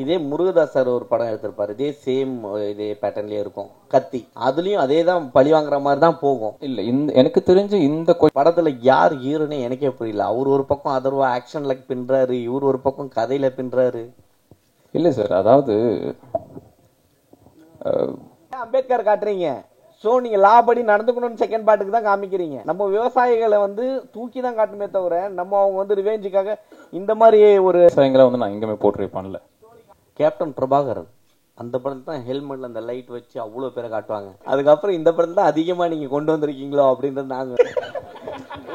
இதே முருகதாஸ் சார் ஒரு படம் எடுத்திருப்பாரு, இதே சேம் இதே பேட்டர்ன்லயே இருக்கும் கத்தி. அதுலயும் அதே தான் பழி வாங்குற மாதிரி தான் போகும். இல்ல எனக்கு தெரிஞ்சு இந்த படத்துல யார் ஹீரோனே எனக்கே புரியல. அவர் ஒரு பக்கம் அதர்வா ஆக்ஷன்ல பின்றாரு, இவர் ஒரு பக்கம் கதையில பின்றாரு. இல்ல சார், அதாவது அம்பேத்கர் காட்டுறீங்க, சோ நீங்க லா படி நடந்துக்கணும்னு செகண்ட் பார்ட்டுக்கு தான் காமிக்கிறீங்க. நம்ம விவசாயிகளை தூக்கி தான் காட்டுமே தவிர நம்ம அவங்க ரிவெஞ்சுக்காக இந்த மாதிரி ஒரு விவசாயங்களை நான் எங்கேயுமே போர்ட்ரே பண்ணல. கேப்டன் பிரபாகரன் அந்த படத்துல தான் ஹெல்மெட்ல அந்த லைட் வச்சு அவ்வளவு பேரை காட்டுவாங்க. அதுக்கப்புறம் இந்த படத்துல தான் அதிகமா நீங்க கொண்டு வந்திருக்கீங்களோ அப்படின்றது நாங்க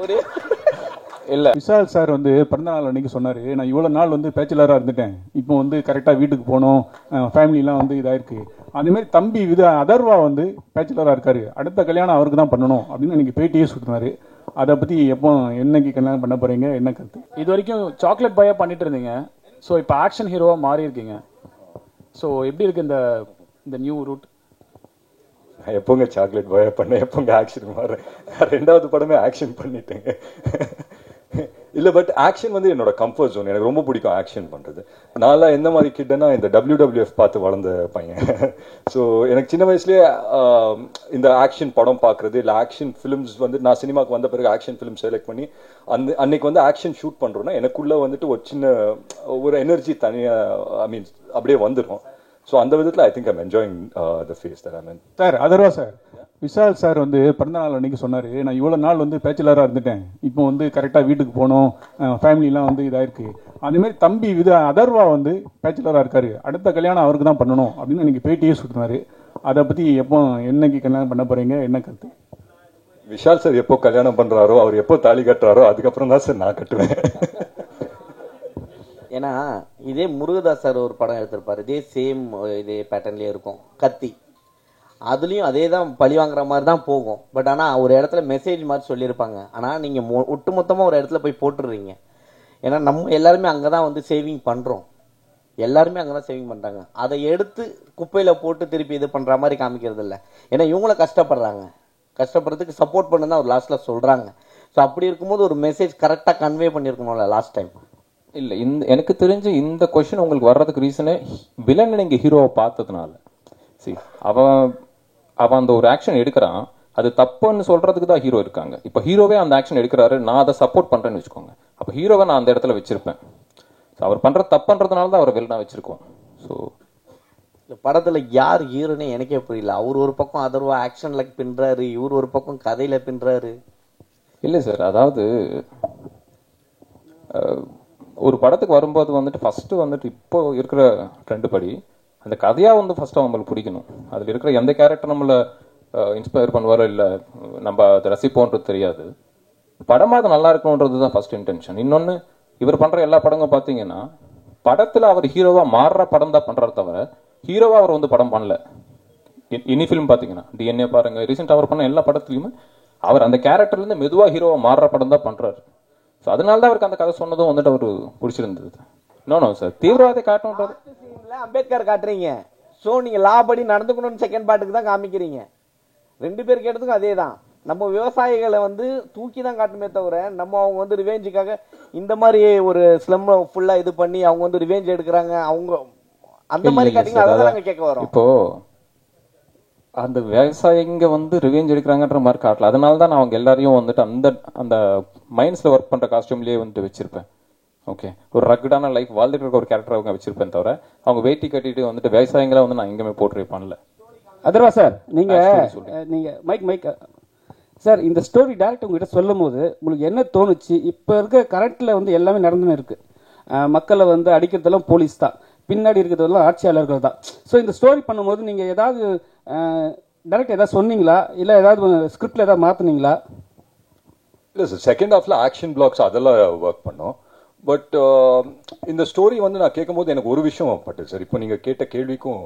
ஒரு இல்ல. விஷால் சார் பிறந்த நாள் அன்னைக்கு சொன்னாரு, நான் இவ்வளவு நாள் பேச்சுலரா இருந்துட்டேன், இப்போ கரெக்டா வீட்டுக்கு போனோம், ஃபேமிலி எல்லாம் இதாயிருக்கு. அதே மாதிரி தம்பி அதர்வா பேச்சுலரா இருக்காரு, அடுத்த கல்யாணம் அவருக்கு தான் பண்ணணும் அப்படின்னு எனக்கு பேட்டியே சுட்டினாரு. அதை பத்தி எப்போ என்னைக்கு கல்யாணம் பண்ண போறீங்க, என்ன கருத்து? இது வரைக்கும் சாக்லேட் பாயா பண்ணிட்டு இருந்தீங்க, ஸோ இப்போ ஆக்ஷன் ஹீரோவா மாறி இருக்கீங்க. ஸோ எப்படி இருக்கு இந்த நியூ ரூட்? எப்போங்க சாக்லேட் பாயா பண்ண, எப்போங்க ஆக்ஷன் மாறேன்? ரெண்டாவது படமே ஆக்ஷன் பண்ணிட்டேங்க. இல்ல, பட் ஆக்ஷன் என்னோட கம்ஃபர்ட் ஜோன். எனக்கு ரொம்ப பிடிக்கும் ஆக்ஷன் பண்றது. நான் எந்த மாதிரி கிட்டனா இந்த WWF பார்த்து வளர்ந்த பையன். ஸோ எனக்கு சின்ன வயசுலயே இந்த ஆக்ஷன் படம் பார்க்கறது, இல்லை ஆக்ஷன் ஃபிலிம்ஸ் நான் சினிமாவுக்கு வந்த பிறகு ஆக்ஷன் ஃபிலிம் செலக்ட் பண்ணி அன்னைக்கு ஆக்ஷன் ஷூட் பண்றோம்னா எனக்குள்ள ஒரு சின்ன ஒரு எனர்ஜி தனியா அப்படியே வந்துடும். ஸோ அந்த விதத்தில் I think I'm enjoying the phase that I mean. Sir Atharva sir, Vishal sir பிறந்த நாள் அன்னைக்கு சொன்னாரு, நான் இவ்வளவு நாள் பேச்சுலரா இருந்துட்டேன், இப்போ கரெக்டா வீட்டுக்கு போனோம், ஃபேமிலி எல்லாம் இதாயிருக்கு. அதே மாதிரி தம்பி அதர்வா பேச்சுலரா இருக்காரு, அடுத்த கல்யாணம் அவருக்கு தான் பண்ணணும் அப்படின்னு எனக்கு பேட்டியே சுட்டினாரு. அதை பத்தி எப்போ என்னைக்கு கல்யாணம் பண்ண போறீங்க, என்ன கருத்து? விஷால் சார் எப்போ கல்யாணம் பண்றாரோ, அவர் எப்போ தாலி கட்டுறாரோ அதுக்கப்புறம் தான் சார் நான் கட்டுவேன். ஏன்னா இதே முருகதாஸ் சார் ஒரு படம் எடுத்திருப்பாரு, இதே சேம் இதே பேட்டர்ன்லயே இருக்கும் கத்தி. அதுலயும் அதே தான் பழி வாங்குற மாதிரி தான் போகும். பட் ஆனா ஒரு இடத்துல மெசேஜ் மாதிரி சொல்லியிருப்பாங்க. ஆனா நீங்க ஒட்டுமொத்தமா ஒரு இடத்துல போய் போட்டுடுறீங்க. ஏன்னா நம்ம எல்லாருமே அங்கதான் சேவிங் பண்றோம், எல்லாருமே அங்கதான் சேவிங் பண்றாங்க. அதை எடுத்து குப்பையில போட்டு திருப்பி இது பண்ற மாதிரி காமிக்கிறது இல்லை. ஏன்னா இவங்கள கஷ்டப்படுறாங்க, கஷ்டப்படுறதுக்கு சப்போர்ட் பண்ணு தான் ஒரு லாஸ்ட்ல சொல்றாங்க. ஸோ அப்படி இருக்கும்போது ஒரு மெசேஜ் கரெக்டா கன்வே பண்ணிருக்கணும்ல லாஸ்ட் டைம். இல்ல, எனக்கு தெரிஞ்சு இந்த கொஸ்டின் உங்களுக்கு வர்றதுக்கு ரீசனே வில்லன் நீங்க ஹீரோவை பார்த்ததுனால. சரி, அவன் அந்த ஒரு ஆக்ஷன் எடுக்கிறான், அது தப்புன்னு சொல்றதுக்கு தான் ஹீரோ இருக்காங்க. இப்ப ஹீரோவே அந்த ஆக்ஷன் எடுக்கிறாரு, நான் அதை சப்போர்ட் பண்றேன்னு வச்சுக்கோங்க, அப்ப ஹீரோவை நான் அந்த இடத்துல வச்சிருப்பேன். அவர் பண்ற தப்புன்றதுனால தான் அவர் வில்லனா வச்சிருக்கோம். ஸோ இந்த படத்துல யார் ஹீரோனே எனக்கே புரியல. அவர் ஒரு பக்கம் அதர்வா ஆக்ஷன்ல பின்றாரு, இவர் ஒரு பக்கம் கதையில பின்றாரு. இல்ல சார், அதாவது ஒரு படத்துக்கு வரும்போது ஃபர்ஸ்ட் இப்போ இருக்கிற ட்ரெண்ட் படி அந்த கதையா ஃபர்ஸ்ட் அவங்களுக்கு பிடிக்கணும். அதுல இருக்கிற எந்த கேரக்டர் நம்மள இன்ஸ்பயர் பண்ணுவாரோ இல்ல நம்ம அதை ரசிப்போன்றது தெரியாது. படமா அது நல்லா இருக்கணும்ன்றது தான் ஃபர்ஸ்ட் இன்டென்ஷன். இன்னொன்னு, இவர் பண்ற எல்லா படங்களும் பாத்தீங்கன்னா படத்துல அவர் ஹீரோவா மாறுற படம் தான் பண்றாரு தவிர ஹீரோவா அவர் படம் பண்ணல. இனி ஃபிலிம் பாத்தீங்கன்னா DNA பாருங்க, ரீசெண்டா அவர் பண்ண எல்லா படத்துலயுமே அவர் அந்த கேரக்டர்ல இருந்து மெதுவா ஹீரோவா மாறுற படம் தான் பண்றாரு. ஸோ அதனால தான் அவருக்கு அந்த கதை சொன்னதும் அவரு பிடிச்சிருந்தது. நோ சார், தீவிரவாதி காட்டணுன்றது அம்பேத்கர் காட்டுறீங்க, சோ நீங்க லா படி நடந்துக்கணும்னு செகண்ட் பார்ட்டுக்கு தான் காமிக்கிறீங்க. ரெண்டு பேர் கேட்டதுக்கும் அதே தான். நம்ம விவசாயிகளை தூக்கி தான் காட்டுமே தவிர நம்ம அவங்க ரிவெஞ்சுக்காக இந்த மாதிரி ஒரு ஸ்லம் ஃபுல்லா இது பண்ணி அவங்க ரிவெஞ்ச் எடுக்கிறாங்க, அவங்க அந்த மாதிரி காட்டிங்களா? அதான் நாங்க கேட்க வரோம். இப்போ அந்த விவசாயிங்க ரிவெஞ்ச் எடுக்கிறாங்கன்ற மாதிரி காட்டல. அதனால தான் நான் அவங்க எல்லாரையும் அந்த அந்த மைண்ட்ஸ்ல ஒர்க் பண்ற காஸ்டியூம்லயே வச்சிருப்பேன். ஓகே, ஒரு ரக்கடான லைஃப் வாழ்ந்துட்டு இருக்க ஒரு கேரக்டர் அவங்க வச்சிருப்பேன் தவிர அவங்க வேட்டி கட்டிட்டு விவசாயிகளை நான் எங்கேயுமே போர்ட்ரே பண்ணல. அதர்வா சார், நீங்க மைக் சார், இந்த ஸ்டோரி டைரக்ட் உங்ககிட்ட சொல்லும் போது உங்களுக்கு என்ன தோணுச்சு? இப்ப இருக்க கரண்ட்ல எல்லாமே நடந்துன்னு இருக்கு. மக்களை அடிக்கிறதெல்லாம் போலீஸ் தான், பின்னாடி இருக்கிறதெல்லாம் ஆட்சியாளர்கள் தான். ஸோ இந்த ஸ்டோரி பண்ணும்போது நீங்க ஏதாவது டைரக்ட் ஏதாவது சொன்னீங்களா, இல்ல ஏதாவது ஸ்கிரிப்ட்ல ஏதாவது மாத்தினீங்களா? இல்லை சார், செகண்ட் ஹாஃப்ல ஆக்ஷன் பிளாக்ஸ் அதெல்லாம் ஒர்க் பண்ணோம். பட் இந்த ஸ்டோரி நான் கேட்கும் போது எனக்கு ஒரு விஷயம் பட்டு சார், இப்போ நீங்க கேட்ட கேள்விக்கும்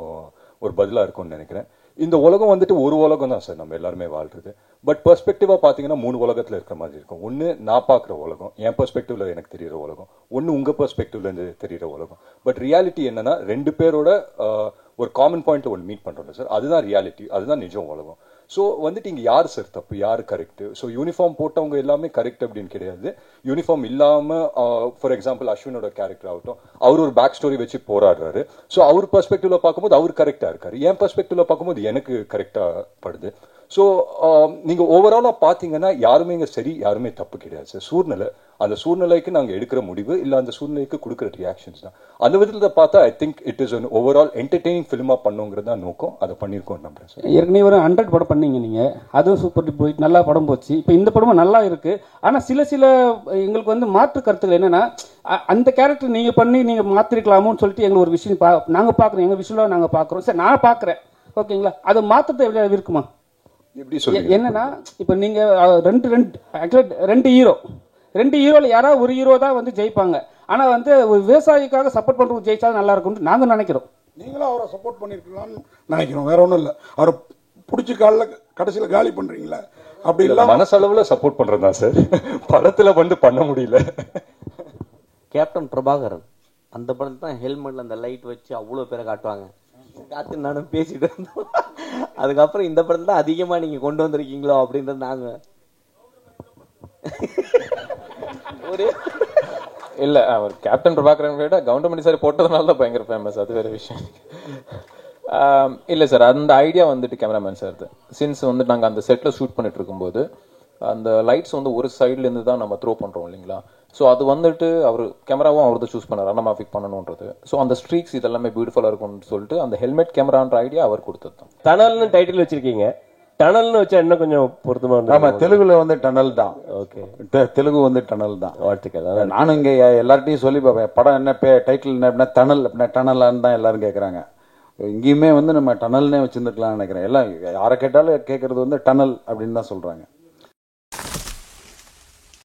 ஒரு பதிலா இருக்கும்னு நினைக்கிறேன். இந்த உலகம் ஒரு உலகம் தான் சார், நம்ம எல்லாருமே வாழ்றது. பட் பெர்ஸ்பெக்டிவா பாத்தீங்கன்னா 3 உலகத்துல இருக்கிற மாதிரி இருக்கும். ஒன்னு நான் பாக்குற உலகம், என் பெர்ஸ்பெக்டிவ்ல எனக்கு தெரியுற உலகம். ஒன்னு உங்க பெர்ஸ்பெக்டிவ்ல இருந்து தெரியுற உலகம். பட் ரியாலிட்டி என்னன்னா 2 பேரோட ஒரு காமன் பாயிண்ட்ல ஒன்று மீட் பண்றோம் சார், அதுதான் ரியாலிட்டி, அதுதான் நிஜம் உலகம். ஸோ வந்துட்டு இங்கே யார் சார் தப்பு, யார் கரெக்ட்? ஸோ யூனிஃபார்ம் போட்டவங்க எல்லாமே கரெக்ட் அப்படின்னு கிடையாது. யூனிஃபார்ம் இல்லாமல் ஃபார் எக்ஸாம்பிள் அஸ்வினோட கேரக்டர் ஆகட்டும், அவர் ஒரு பேக் ஸ்டோரி வச்சு போராடுறாரு. ஸோ அவர் பெர்ஸ்பெக்டிவ்ல பார்க்கும்போது அவர் கரெக்டாக இருக்காரு, என் பெர்ஸ்பெக்டிவ்ல பார்க்கும்போது எனக்கு கரெக்டாக படுது. ஸோ நீங்கள் ஓவராலாக பார்த்தீங்கன்னா யாருமே இங்கே சரி, யாருமே தப்பு கிடையாது சார். சூழ்நிலை, அந்த சூழ்நிலைக்கு நாங்கள் எடுக்கிற முடிவு இல்லை அந்த சூழ்நிலைக்கு கொடுக்குற ரியாக்ஷன்ஸ் தான். அந்த விதத்தில் பார்த்தா I think it is one overall entertaining ஃபிலிமாக பண்ணுங்கிறது தான் நோக்கம். அதை பண்ணியிருக்கோம் நம்புறேன் சார். ஏற்கனவே ஒரு 100 படம் பண்ணீங்க நீங்க, அதுவும் சூப்பர் டூப்பர் போய் நல்லா படம் போச்சு. இப்போ இந்த படமும் நல்லா இருக்கு. ஆனா சில எங்களுக்கு வந்து மாற்று கருத்துக்கள் என்னன்னா, அந்த கேரக்டர் நீங்க பண்ணி நீங்க மாத்திருக்கலாமோன்னு சொல்லிட்டு எங்களுக்கு ஒரு விஷயம் நாங்க பாக்குறோம், எங்க விஷயம் நாங்க பாக்குறோம் சார், நான் பாக்குறேன். ஓகேங்களா, அதை மாற்றத்தை இருக்குமா? எப்படி சொல்லுங்க? என்னன்னா இப்ப நீங்க ரெண்டு ஹீரோல யாராவது ஒரு ஹீரோ தான் வந்து ஜெயிப்பாங்க. ஆனா வந்து ஒரு விவசாயிக்காக சப்போர்ட் பண்றது ஜெயிச்சா நல்லா இருக்கும்னு நாங்க நினைக்கிறோம். நீங்களும் அவரை சப்போர்ட் பண்ணிருக்கலாம்னு நினைக்கிறோம், வேற ஒண்ணும் இல்ல. அவரை பிடிச்சி கடைசியில காலி பண்றீங்களா? அப்படி இல்ல, மனசளவுல சப்போர்ட் பண்றதுதான் சார், படத்துல வந்து பண்ண முடியல. கேப்டன் பிரபாகரன் அந்த படத்துல தான் ஹெல்மெட்ல அந்த லைட் வச்சு அவ்வளவு பேரை காட்டுவாங்க. காத்து நானும் பேசிட்டு இருந்தோம். அதுக்கப்புறம் இந்த படத்துல தான் அதிகமா நீங்க கொண்டு வந்திருக்கீங்களோ அப்படின்றது நாங்க ஒரு இல்ல, அவர் கேப்டன் பிரபாகரன் விட கவுண்டமணி சார் போட்டதுனால தான் பயங்கர ஃபேமஸ், அது வேற விஷயம். இல்ல சார், அந்த ஐடியா வந்துட்டு கேமராமேன் சார். சின்ஸ் வந்து நாங்க அந்த செட்ல ஷூட் பண்ணிட்டு இருக்கும்போது அந்த லைட்ஸ் வந்து ஒரு சைட்ல இருந்து தான் நம்ம த்ரோ பண்றோம் இல்லைங்களா. ஸோ அது வந்துட்டு அவர் கேமராவும் அவர் சூஸ் பண்ணார், அனமாஃபிக் பண்ணணுன்றது. ஸோ அந்த ஸ்ட்ரீக்ஸ் இதெல்லாமே பியூட்டிஃபுல்லா இருக்கும்னு சொல்லிட்டு அந்த ஹெல்மெட் கேமரான்ற ஐடியா அவர் கொடுத்தது தான். டனல்னு டைட்டில் வச்சிருக்கீங்க, டனல்னு வச்சா இன்னும் கொஞ்சம் பொருத்தமா வந்து. ஆமா, தெலுங்குல வந்து டனல் தான். ஓகே, தெலுங்கு வந்து டனல் தான். வாழ்த்துக்கள். நானும் இங்க எல்லார்ட்டையும் சொல்லி பார்ப்பேன், படம் என்ன டைட்டில் என்ன டனல் அப்படின்னா டனலான்னு தான் எல்லாரும் கேட்கறாங்க. இங்கேயுமே வந்து நம்ம டனல்னே வச்சிருந்துருக்கலாம்னு நினைக்கிறேன். எல்லாம் யாரை கேட்டாலும் கேட்கறது வந்து டனல் அப்படின்னு தான் சொல்றாங்க.